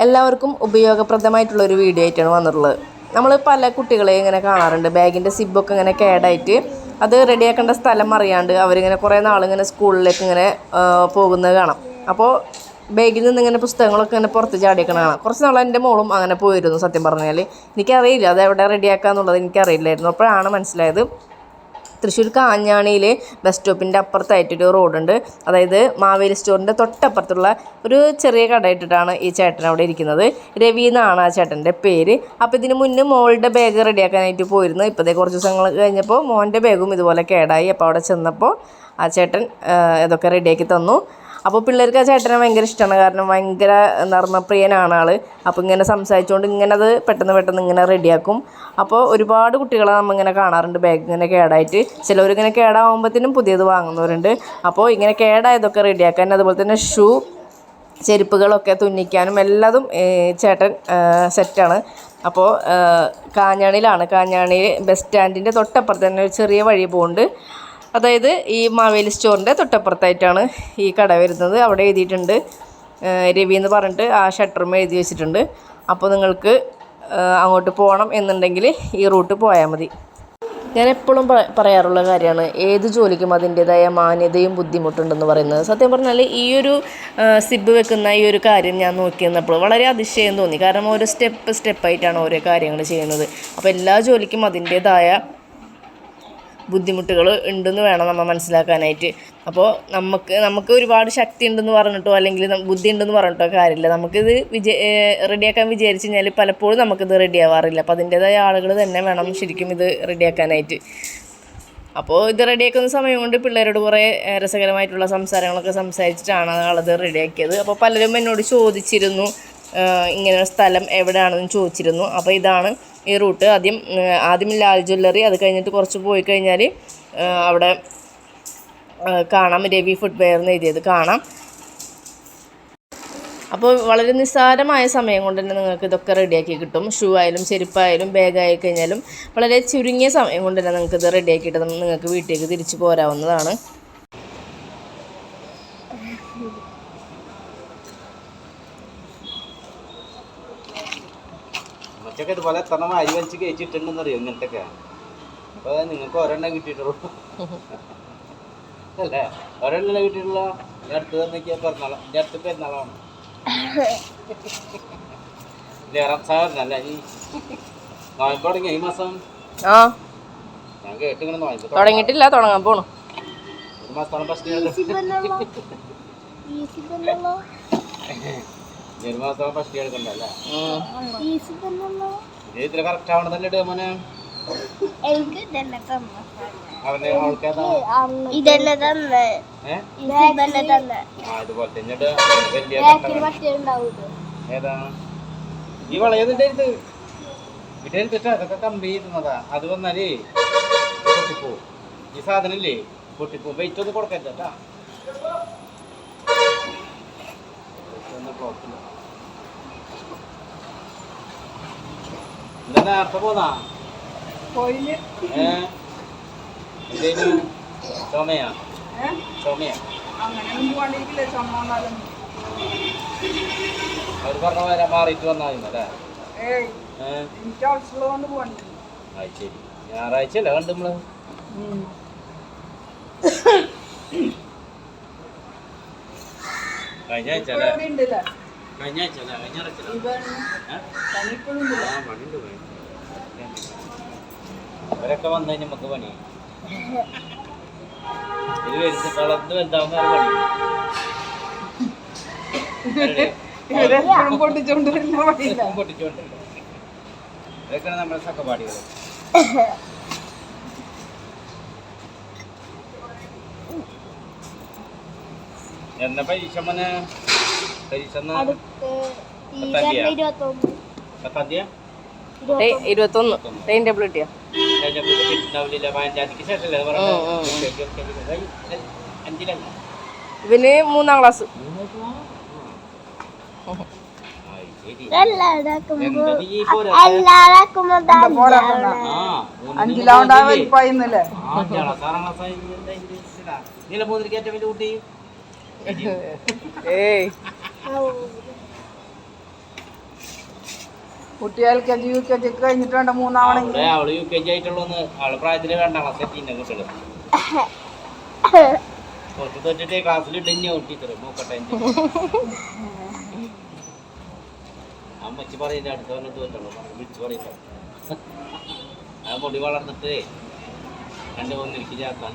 എല്ലാവർക്കും ഉപയോഗപ്രദമായിട്ടുള്ളൊരു വീഡിയോ ആയിട്ടാണ് വന്നിട്ടുള്ളത്. നമ്മൾ പല കുട്ടികളെയും ഇങ്ങനെ കാണാറുണ്ട്, ബാഗിൻ്റെ സിബൊക്കെ ഇങ്ങനെ കേടായിട്ട് അത് റെഡിയാക്കേണ്ട സ്ഥലം അറിയാണ്ട് അവരിങ്ങനെ കുറേ നാളിങ്ങനെ സ്കൂളിലേക്ക് ഇങ്ങനെ പോകുന്നത് കാണാം. അപ്പോൾ ബാഗിൽ നിന്ന് ഇങ്ങനെ പുസ്തകങ്ങളൊക്കെ ഇങ്ങനെ പുറത്ത് ചാടിയേക്കണ കാണാം. കുറച്ച് നാൾ എൻ്റെ മോളും അങ്ങനെ പോയിരുന്നു. സത്യം പറഞ്ഞാൽ എനിക്കറിയില്ല അത് എവിടെ റെഡിയാക്കാന്നുള്ളത് എനിക്കറിയില്ലായിരുന്നു. അപ്പോഴാണ് മനസ്സിലായത് തൃശ്ശൂർ കാഞ്ഞാണിയിൽ ബസ് സ്റ്റോപ്പിൻ്റെ അപ്പുറത്തായിട്ടൊരു റോഡുണ്ട്. അതായത് മാവേലി സ്റ്റോറിൻ്റെ തൊട്ടപ്പുറത്തുള്ള ഒരു ചെറിയ കടയിട്ടിട്ടാണ് ഈ ചേട്ടൻ അവിടെ ഇരിക്കുന്നത്. രവി എന്നാണ് ആ ചേട്ടൻ്റെ പേര്. അപ്പോൾ ഇതിന് മുന്നേ മോളുടെ ബാഗ് റെഡിയാക്കാനായിട്ട് പോയിരുന്നു. ഇപ്പോഴത്തെ കുറച്ച് ദിവസങ്ങൾ കഴിഞ്ഞപ്പോൾ മോൻ്റെ ബാഗും ഇതുപോലെ കേടായി. അപ്പോൾ അവിടെ ചെന്നപ്പോൾ ആ ചേട്ടൻ ഇതൊക്കെ റെഡിയാക്കി തന്നു. അപ്പോൾ പിള്ളേർക്ക് ആ ചേട്ടനെ ഭയങ്കര ഇഷ്ടമാണ്. കാരണം ഭയങ്കര നർമ്മപ്രിയനാണ് ആൾ. അപ്പോൾ ഇങ്ങനെ സംസാരിച്ചുകൊണ്ട് ഇങ്ങനെ അത് പെട്ടെന്ന് ഇങ്ങനെ റെഡിയാക്കും. അപ്പോൾ ഒരുപാട് കുട്ടികളെ നമ്മളിങ്ങനെ കാണാറുണ്ട് ബാഗ് ഇങ്ങനെ കേടായിട്ട്. ചിലവരിങ്ങനെ കേടാകുമ്പോഴത്തേനും പുതിയത് വാങ്ങുന്നവരുണ്ട്. അപ്പോൾ ഇങ്ങനെ കേടായതൊക്കെ റെഡിയാക്കാൻ, അതുപോലെ തന്നെ ഷൂ ചെരുപ്പുകളൊക്കെ തുന്നിക്കാനും എല്ലാതും ചേട്ടൻ സെറ്റാണ്. അപ്പോൾ കാഞ്ഞാണിയിലാണ്. കാഞ്ഞാണി ബസ് സ്റ്റാൻഡിൻ്റെ തൊട്ടപ്പുറത്ത് തന്നെ ഒരു ചെറിയ വഴി പോകുന്നുണ്ട്. അതായത് ഈ മാവേലി സ്റ്റോറിൻ്റെ തൊട്ടപ്പുറത്തായിട്ടാണ് ഈ കട വരുന്നത്. അവിടെ എഴുതിയിട്ടുണ്ട് രവി എന്ന് പറഞ്ഞിട്ട്, ആ ഷട്ടറും എഴുതി വെച്ചിട്ടുണ്ട്. അപ്പോൾ നിങ്ങൾക്ക് അങ്ങോട്ട് പോകണം എന്നുണ്ടെങ്കിൽ ഈ റൂട്ട് പോയാൽ മതി. ഞാൻ എപ്പോഴും പറയാറുള്ള കാര്യമാണ്, ഏത് ജോലിക്കും അതിൻ്റേതായ മാന്യതയും ബുദ്ധിമുട്ടുണ്ടെന്ന് പറയുന്നത്. സത്യം പറഞ്ഞാൽ ഈ ഒരു സിബ് വെക്കുന്ന ഈ ഒരു കാര്യം ഞാൻ നോക്കി വന്നപ്പോൾ വളരെ അതിശയം തോന്നി. കാരണം ഓരോ സ്റ്റെപ്പായിട്ടാണ് ഓരോ കാര്യങ്ങൾ ചെയ്യുന്നത്. അപ്പോൾ എല്ലാ ജോലിക്കും അതിൻ്റേതായ ബുദ്ധിമുട്ടുകൾ ഉണ്ടെന്ന് വേണം നമ്മൾ മനസ്സിലാക്കാനായിട്ട്. അപ്പോൾ നമുക്ക് ഒരുപാട് ശക്തി ഉണ്ടെന്ന് പറഞ്ഞിട്ടോ അല്ലെങ്കിൽ ബുദ്ധി ഉണ്ടെന്ന് പറഞ്ഞിട്ടോ കാര്യമില്ല. നമുക്കിത് റെഡിയാക്കാൻ വിചാരിച്ചു കഴിഞ്ഞാൽ പലപ്പോഴും നമുക്കിത് റെഡിയാവാറില്ല. അപ്പോൾ അതിൻ്റേതായ ആളുകൾ തന്നെ വേണം ശരിക്കും ഇത് റെഡിയാക്കാനായിട്ട്. അപ്പോൾ ഇത് റെഡിയാക്കുന്ന സമയം കൊണ്ട് പിള്ളേരോട് കുറേ രസകരമായിട്ടുള്ള സംസാരങ്ങളൊക്കെ സംസാരിച്ചിട്ടാണ് ആളത് റെഡിയാക്കിയത്. അപ്പോൾ പലരും എന്നോട് ചോദിച്ചിരുന്നു ഇങ്ങനെ സ്ഥലം എവിടെയാണെന്ന് ചോദിച്ചിരുന്നു. അപ്പോൾ ഇതാണ് ഈ റൂട്ട്. ആദ്യം ലാൽ ജ്വല്ലറി, അത് കഴിഞ്ഞിട്ട് കുറച്ച് പോയി കഴിഞ്ഞാൽ അവിടെ കാണാം രവി ഫുട്വെയർ എന്ന് എഴുതിയത് കാണാം. അപ്പോൾ വളരെ നിസ്സാരമായ സമയം കൊണ്ട് തന്നെ നിങ്ങൾക്ക് ഇതൊക്കെ റെഡിയാക്കി കിട്ടും. ഷൂ ആയാലും ചെരുപ്പായാലും ബാഗായി കഴിഞ്ഞാലും വളരെ ചുരുങ്ങിയ സമയം കൊണ്ട് തന്നെ നിങ്ങൾക്ക് ഇത് റെഡിയാക്കിയിട്ട് നിങ്ങൾക്ക് വീട്ടിലേക്ക് തിരിച്ചു പോരാവുന്നതാണ്. ഒക്കെ ഇതുപോലെ എത്ര അരി വലിച്ച് കഴിച്ചിട്ടുണ്ടെന്ന് അറിയോ ഇങ്ങനത്തെയൊക്കെ? അപ്പോൾ നിങ്ങൾക്ക് ഒരെണ്ണം കിട്ടിയിട്ടുള്ളൂ അല്ലേ? ഒരെണ്ണം കിട്ടിയിട്ടുള്ള അടുത്ത് തന്നൊക്കെയാ പെരുന്നാളാണ്. എൻ്റെ അടുത്ത് പെരുന്നാളാണ്. റംസാനല്ല ഈ നോയമ്പ് തുടങ്ങി ഈ മാസം. ഞാൻ കേട്ടിങ്ങനെ നോയമ്പ് തുടങ്ങിയിട്ടില്ല, തുടങ്ങാൻ പോണു. ഒരു മാസത്തോളം ഫസ്റ്റ് ഒരു മാസത്തോളം ഫസ്റ്റ് എടുക്കണ്ടല്ലേ? ഇതിൽ കറക്റ്റ് ആവണം തന്നെ ഇടുക മോനെ. ഇതുപോലെ തന്നെ ഏതാ ഈ വളയതിന്റെ ഇടയിലിട്ടാ അതൊക്കെ കമ്പി ചെയ്യുന്നതാ. അത് വന്നാലേ പൊട്ടിപ്പോ. ഈ സാധനല്ലേ പൊട്ടിപ്പോ. വെയിറ്റ് ഒന്നും കൊടുക്കരുതാ. എന്താ നേരത്തെ പോന്നാ? ചുമയാ? അവര് പറഞ്ഞ വരാൻ മാറിയിട്ട് വന്നാൽ അല്ലേ? ശരി, ഞായറാഴ്ച അല്ലേ കണ്ടു നമ്മള്? കഴിഞ്ഞ ആഴ്ച അല്ലേ? കഴിഞ്ഞ ആഴ്ച അല്ലേ? കഴിഞ്ഞ പണിയുണ്ട്. അവരൊക്കെ വന്നു കഴിഞ്ഞാൽ നമുക്ക് പണി. ഇത് വരുന്ന കളർന്ന് വലുതാവുന്ന പണി പൊട്ടിച്ചോണ്ട് ഇതൊക്കെയാണ് നമ്മുടെ സക്കപാടികൾ. എന്നാ പരീക്ഷ മോനെ? പരീക്ഷ 21 ടൈം ടേബിൾ കിട്ടിയോ? ഇവന് 3ാം ക്ലാസ്. കുട്ടി LKG UKG കഴിഞ്ഞിട്ട് വേണ്ട 3 അവള് UKG ആയിട്ടുള്ളൂന്ന് അവളെ പ്രായത്തില് 2ാം ക്ലാസ് എത്തിന്നെ കുട്ടികള് തൊട്ടിട്ട് ക്ലാസ്സിൽ ടീച്ചർ നോക്കട്ടെ അമ്മച്ചി പറയുന്നത് അടുത്ത വന്നിട്ട് തോറ്റുള്ളൂ വിളിച്ചു പറയുന്നത് ആ മുടി വളർന്നിട്ട് 2 1 ചേർത്താൻ